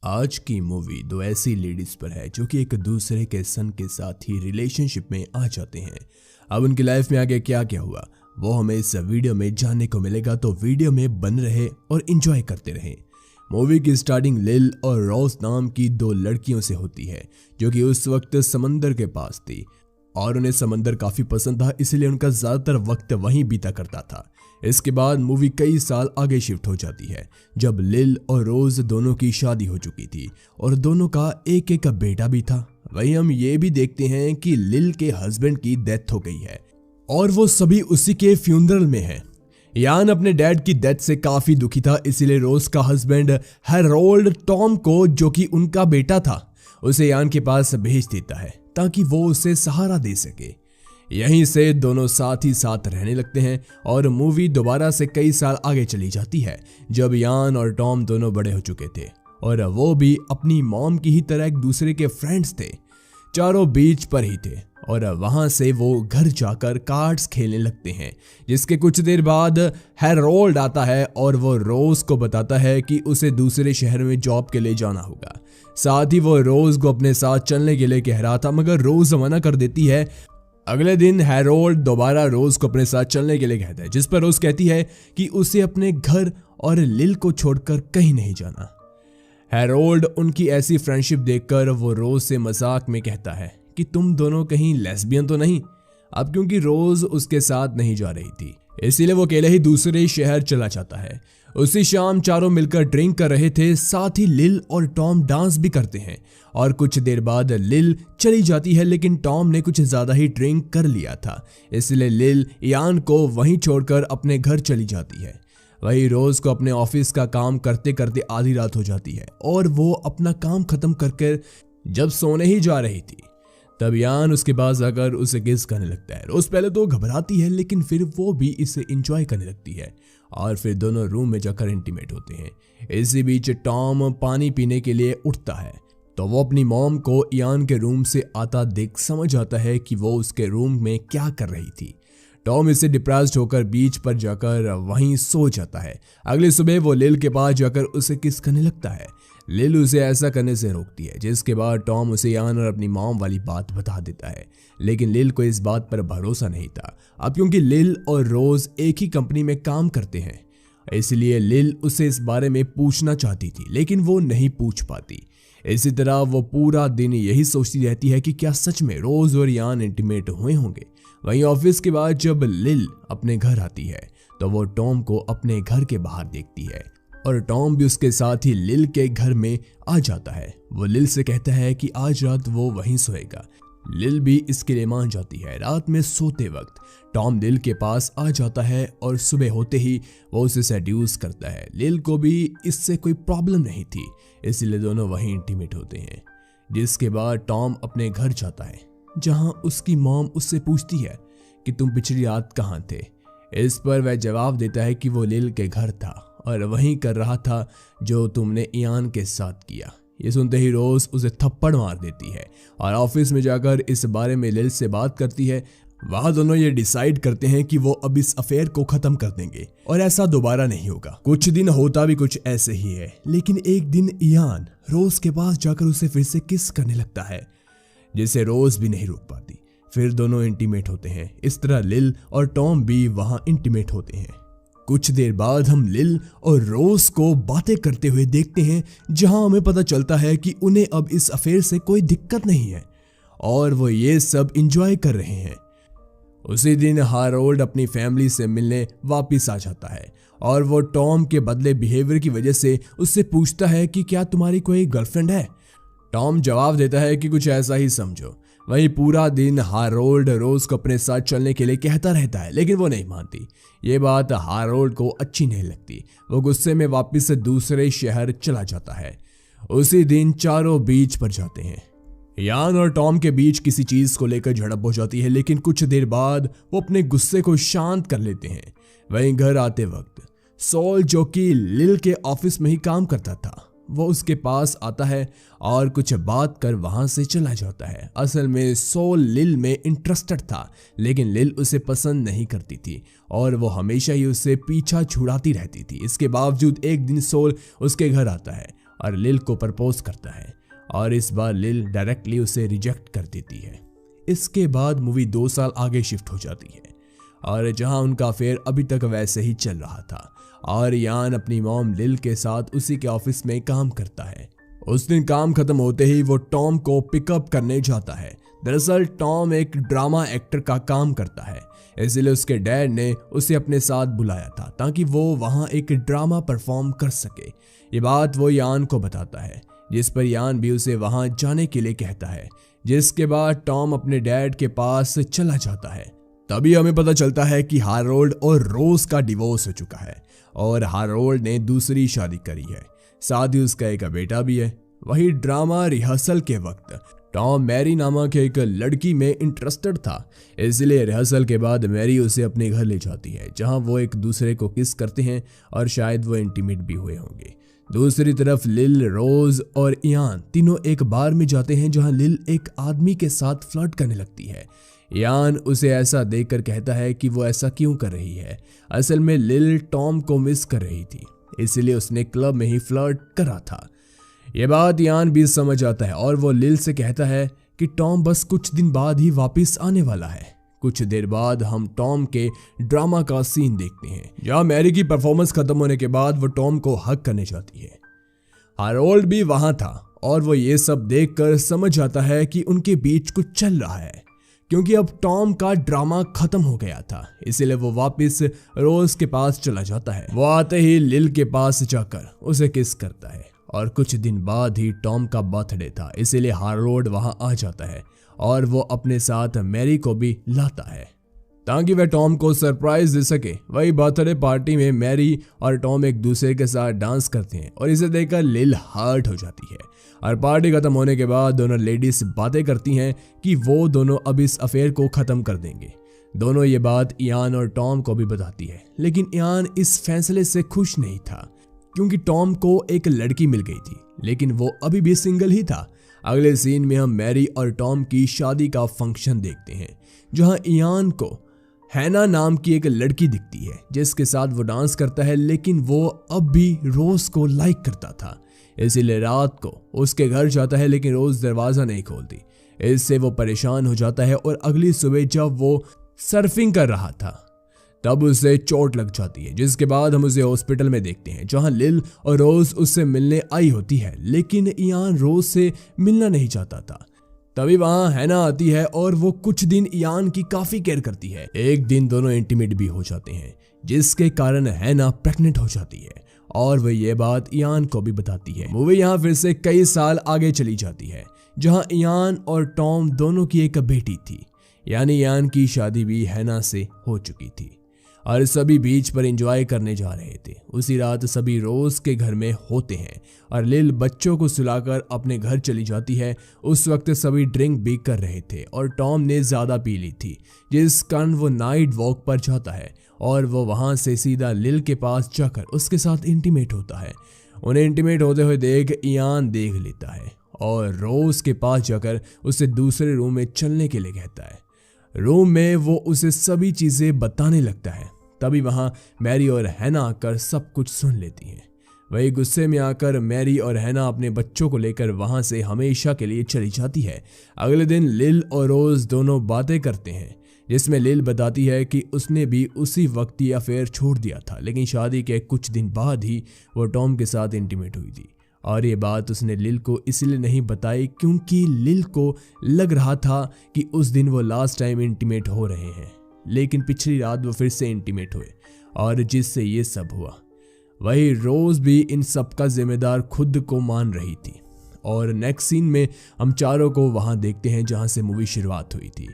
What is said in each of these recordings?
आज की मूवी दो ऐसी लेडीज पर है जो कि एक दूसरे के सन के साथ ही रिलेशनशिप में आ जाते हैं। अब उनकी लाइफ में आगे क्या क्या हुआ वो हमें इस वीडियो में जानने को मिलेगा, तो वीडियो में बन रहे और एंजॉय करते रहें। मूवी की स्टार्टिंग लिल और रोज नाम की दो लड़कियों से होती है जो कि उस वक्त समंदर के पास थी और उन्हें समंदर काफी पसंद था, इसलिए उनका ज्यादातर वक्त वहीं बीता करता था। इसके बाद मूवी कई साल आगे शिफ्ट हो जाती है जब लिल और रोज दोनों की शादी हो चुकी थी और दोनों का एक एक बेटा भी था। वहीं हम ये भी देखते हैं कि लिल के हस्बैंड की डेथ हो गई है और वो सभी उसी के फ्यूनरल में है। यान अपने डैड की डेथ से काफी दुखी था, इसीलिए रोज का हस्बैंड हैरोल्ड टॉम को, जो कि उनका बेटा था, उसे यान के पास भेज देता है ताकि वो उसे सहारा दे सके। यहीं से दोनों साथ ही साथ रहने लगते हैं और मूवी दोबारा से कई साल आगे चली जाती है जब यान और टॉम दोनों बड़े हो चुके थे और वो भी अपनी मॉम की ही तरह एक दूसरे के फ्रेंड्स थे। चारों बीच पर ही थे और वहां से वो घर जाकर कार्ड्स खेलने लगते हैं, जिसके कुछ देर बाद हैरोल्ड आता है और वो रोज को बताता है कि उसे दूसरे शहर में जॉब के लिए जाना होगा। साथ ही वो रोज को अपने साथ चलने के लिए कह रहा था मगर रोज मना कर देती है। अगले दिन हैरोल्ड दोबारा रोज को अपने साथ चलने के लिए कहता है, जिस पर रोज कहती है कि उसे अपने घर और लिल को छोड़कर कहीं नहीं जाना। हैरोल्ड उनकी ऐसी फ्रेंडशिप देखकर वो रोज से मजाक में कहता है कि तुम दोनों कहीं लेस्बियन तो नहीं। अब क्योंकि रोज उसके साथ नहीं जा रही थी इसीलिए वो अकेले ही दूसरे शहर चला जाता है। उसी शाम चारों मिलकर ड्रिंक कर रहे थे, साथ ही लिल और टॉम डांस भी करते हैं और कुछ देर बाद लिल चली जाती है, लेकिन टॉम ने कुछ ज्यादा ही ड्रिंक कर लिया था, इसलिए लिल यान को वहीं छोड़कर अपने घर चली जाती है। वही रोज को अपने ऑफिस का काम करते करते आधी रात हो जाती है और वो अपना काम खत्म करके जब सोने ही जा रही थी तब यान उसके पास आकर उसे किस करने लगता है। रोज पहले तो घबराती है लेकिन फिर वो भी इसे एंजॉय करने लगती है और फिर दोनों रूम में जाकर इंटीमेट होते हैं। इसी बीच टॉम पानी पीने के लिए उठता है तो वो अपनी मॉम को यान के रूम से आता देख समझ आता है कि वो उसके रूम में क्या कर रही थी। टॉम इससे डिप्रेस्ड होकर बीच पर जाकर वहीं सो जाता है। अगली सुबह वो लिल के पास जाकर उसे किस करने लगता है। लिल उसे ऐसा करने से रोकती है, जिसके बाद टॉम उसे यान और अपनी मॉम वाली बात बता देता है, लेकिन लिल को इस बात पर भरोसा नहीं था। अब क्योंकि लिल और रोज एक ही कंपनी में काम करते हैं इसलिए लिल उसे इस बारे में पूछना चाहती थी लेकिन वो नहीं पूछ पाती। इसी तरह वो पूरा दिन यही सोचती रहती है कि क्या सच में रोज और यान इंटीमेट हुए होंगे। वहीं ऑफिस के बाद जब लिल अपने घर आती है तो वो टॉम को अपने घर के बाहर देखती है और टॉम भी उसके साथ ही लिल के घर में आ जाता है। वो लिल से कहता है कि आज रात वो वहीं सोएगा। लिल भी इसके लिए मान जाती है। रात में सोते वक्त टॉम लिल के पास आ जाता है और सुबह होते ही वो उसे सेड्यूस करता है। लिल को भी इससे कोई प्रॉब्लम नहीं थी, इसलिए दोनों वहीं इंटीमेट होते हैं। जिसके बाद टॉम अपने घर जाता है जहां उसकी मॉम उससे पूछती है कि तुम पिछली रात कहाँ थे। इस पर वह जवाब देता है कि वो लिल के घर था और वहीं कर रहा था जो तुमने यान के साथ किया। ये सुनते ही रोज उसे थप्पड़ मार देती है और ऑफिस में जाकर इस बारे में लिल से बात करती है। वहां दोनों ये डिसाइड करते हैं कि वो अब इस अफेयर को खत्म कर देंगे और ऐसा दोबारा नहीं होगा। कुछ दिन होता भी कुछ ऐसे ही है, लेकिन एक दिन यान रोज के पास जाकर उसे फिर से किस करने लगता है, जिसे रोज भी नहीं रोक पाती। फिर दोनों इंटीमेट होते हैं। इस तरह लिल और टॉम भी वहां इंटीमेट होते हैं। कुछ देर बाद हम लिल और रोज को बातें करते हुए देखते हैं जहां हमें पता चलता है कि उन्हें अब इस अफेयर से कोई दिक्कत नहीं है और वो ये सब एंजॉय कर रहे हैं। उसी दिन हैरोल्ड अपनी फैमिली से मिलने वापस आ जाता है और वो टॉम के बदले बिहेवियर की वजह से उससे पूछता है कि क्या तुम्हारी कोई गर्लफ्रेंड है। टॉम जवाब देता है कि कुछ ऐसा ही समझो। वहीं पूरा दिन हैरोल्ड रोज को अपने साथ चलने के लिए कहता रहता है लेकिन वो नहीं मानती। ये बात हैरोल्ड को अच्छी नहीं लगती। वो गुस्से में वापस से दूसरे शहर चला जाता है। उसी दिन चारों बीच पर जाते हैं। यान और टॉम के बीच किसी चीज को लेकर झड़प हो जाती है, लेकिन कुछ देर बाद वो अपने गुस्से को शांत कर लेते हैं। वहीं घर आते वक्त सॉल, जो कि लिल के ऑफिस में ही काम करता था, वो उसके पास आता है और कुछ बात कर वहां से चला जाता है। असल में सोल लिल में इंटरेस्टेड था लेकिन लिल उसे पसंद नहीं करती थी और वो हमेशा ही उससे पीछा छुड़ाती रहती थी। इसके बावजूद एक दिन सोल उसके घर आता है और लिल को प्रपोज करता है और इस बार लिल डायरेक्टली उसे रिजेक्ट कर देती है। इसके बाद मूवी 2 साल आगे शिफ्ट हो जाती है और जहां उनका अफेयर अभी तक वैसे ही चल रहा था और यान अपनी मॉम लिल के साथ उसी के ऑफिस में काम करता है। उस दिन काम खत्म होते ही वो टॉम को पिकअप करने जाता है। दरअसल टॉम एक ड्रामा एक्टर का काम करता है, इसलिए उसके डैड ने उसे अपने साथ बुलाया था ताकि वो वहां एक ड्रामा परफॉर्म कर सके। ये बात वो यान को बताता है, जिस पर यान भी उसे वहां जाने के लिए कहता है। जिसके बाद टॉम अपने डैड के पास चला जाता है। तभी हमें पता चलता है कि हारोल्ड और रोज का डिवोर्स हो चुका है और हारोल्ड ने दूसरी शादी करी है, साथ ही उसका एक बेटा भी है। वही ड्रामा रिहर्सल के वक्त टॉम मैरी नामक एक लड़की में इंटरेस्टेड था, इसलिए रिहर्सल के बाद मैरी उसे अपने घर ले जाती है, जहां वो एक दूसरे को किस करते हैं और शायद वो इंटीमेट भी हुए होंगे। दूसरी तरफ लिल, रोज और इयान तीनों एक बार में जाते हैं, जहां लिल एक आदमी के साथ फ्लर्ट करने लगती है। यान उसे ऐसा देखकर कहता है कि वो ऐसा क्यों कर रही है। असल में लिल टॉम को मिस कर रही थी, इसलिए उसने क्लब में ही फ्लर्ट करा था। ये बात यान भी समझ आता है और वो लिल से कहता है कि टॉम बस कुछ दिन बाद ही वापस आने वाला है। कुछ देर बाद हम टॉम के ड्रामा का सीन देखते हैं, जहां मैरी की परफॉर्मेंस खत्म होने के बाद वो टॉम को हक करने जाती है। हारोल्ड भी वहां था और वो ये सब देखकर समझ आता है कि उनके बीच कुछ चल रहा है, क्योंकि अब टॉम का ड्रामा खत्म हो गया था। इसीलिए वो वापस रोज के पास चला जाता है। वो आते ही लिल के पास जाकर उसे किस करता है और कुछ दिन बाद ही टॉम का बर्थडे था, इसीलिए हारोल्ड वहां आ जाता है और वो अपने साथ मैरी को भी लाता है ताकि वह टॉम को सरप्राइज दे सके। वही बर्थडे पार्टी में मैरी और टॉम एक दूसरे के साथ डांस करते हैं और इसे देखकर लिल हर्ट हो जाती है और पार्टी खत्म होने के बाद दोनों लेडीज बातें करती हैं कि वो दोनों अब इस अफेयर को खत्म कर देंगे। दोनों ये बात इयान और टॉम को भी बताती है, लेकिन इयान इस फैसले से खुश नहीं था क्योंकि टॉम को एक लड़की मिल गई थी, लेकिन वो अभी भी सिंगल ही था। अगले सीन में हम मैरी और टॉम की शादी का फंक्शन देखते हैं, जहां इयान को हैना नाम की एक लड़की दिखती है जिसके साथ वो डांस करता है, लेकिन वो अब भी रोज को लाइक करता था। इसीलिए रात को उसके घर जाता है, लेकिन रोज दरवाजा नहीं खोलती। इससे वो परेशान हो जाता है और अगली सुबह जब वो सर्फिंग कर रहा था तब उसे चोट लग जाती है, जिसके बाद हम उसे हॉस्पिटल में देखते हैं, जहां लिल और रोज उससे मिलने आई होती है, लेकिन इयान रोज से मिलना नहीं चाहता था। तभी वहां हैना आती है और वो कुछ दिन इयान की काफी केयर करती है। एक दिन दोनों इंटीमेट भी हो जाते हैं, जिसके कारण हैना प्रेग्नेंट हो जाती है और वह ये बात इयान को भी बताती है। मूवी यहाँ फिर से कई साल आगे चली जाती है, जहां इयान और टॉम दोनों की एक बेटी थी, यानी इयान की शादी भी हैना से हो चुकी थी और सभी बीच पर एंजॉय करने जा रहे थे। उसी रात सभी रोज के घर में होते हैं और लिल बच्चों को सुलाकर अपने घर चली जाती है। उस वक्त सभी ड्रिंक भी कर रहे थे और टॉम ने ज्यादा पी ली थी, जिस कारण वो नाइट वॉक पर जाता है और वो वहां से सीधा लिल के पास जाकर उसके साथ इंटीमेट होता है। उन्हें इंटीमेट होते हुए देख इयान देख लेता है और रोज के पास जाकर उसे दूसरे रूम में चलने के लिए कहता है। रूम में वो उसे सभी चीजें बताने लगता है। तभी वहां मैरी और हैना आकर सब कुछ सुन लेती हैं। वही गुस्से में आकर मैरी और हैना अपने बच्चों को लेकर वहां से हमेशा के लिए चली जाती है। अगले दिन लिल और रोज दोनों बातें करते हैं, जिसमें लिल बताती है कि उसने भी उसी वक्त ये अफेयर छोड़ दिया था, लेकिन शादी के कुछ दिन बाद ही वो टॉम के साथ इंटीमेट हुई थी और ये बात उसने लिल को इसलिए नहीं बताई क्योंकि लिल को लग रहा था कि उस दिन वो लास्ट टाइम इंटीमेट हो रहे हैं, लेकिन पिछली रात वो फिर से इंटीमेट हुए और जिससे ये सब हुआ। वही रोज भी इन सब का जिम्मेदार खुद को मान रही थी और नेक्स्ट सीन में हम चारों को वहां देखते हैं जहां से मूवी शुरुआत हुई थी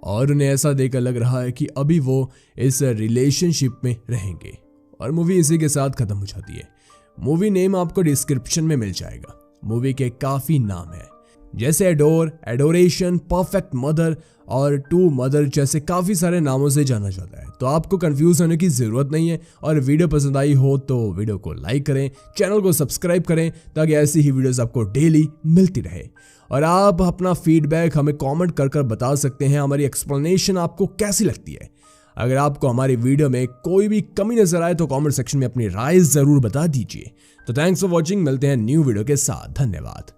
और उन्हें ऐसा देखकर लग रहा है कि अभी वो इस रिलेशनशिप में रहेंगे और मूवी इसी के साथ खत्म हो जाती है। मूवी नेम आपको डिस्क्रिप्शन में मिल जाएगा। मूवी के काफी नाम है, जैसे एडोर, एडोरेशन, परफेक्ट मदर और टू मदर जैसे काफी सारे नामों से जाना जाता है, तो आपको कंफ्यूज होने की जरूरत नहीं है। और वीडियो पसंद आई हो तो वीडियो को लाइक करें, चैनल को सब्सक्राइब करें ताकि ऐसी ही वीडियोस आपको डेली मिलती रहे। और आप अपना फीडबैक हमें कमेंट कर बता सकते हैं। हमारी एक्सप्लेनेशन आपको कैसी लगती है? अगर आपको हमारी वीडियो में कोई भी कमी नजर आए तो कमेंट सेक्शन में अपनी राय जरूर बता दीजिए। तो थैंक्स फॉर वॉचिंग, मिलते हैं न्यू वीडियो के साथ, धन्यवाद।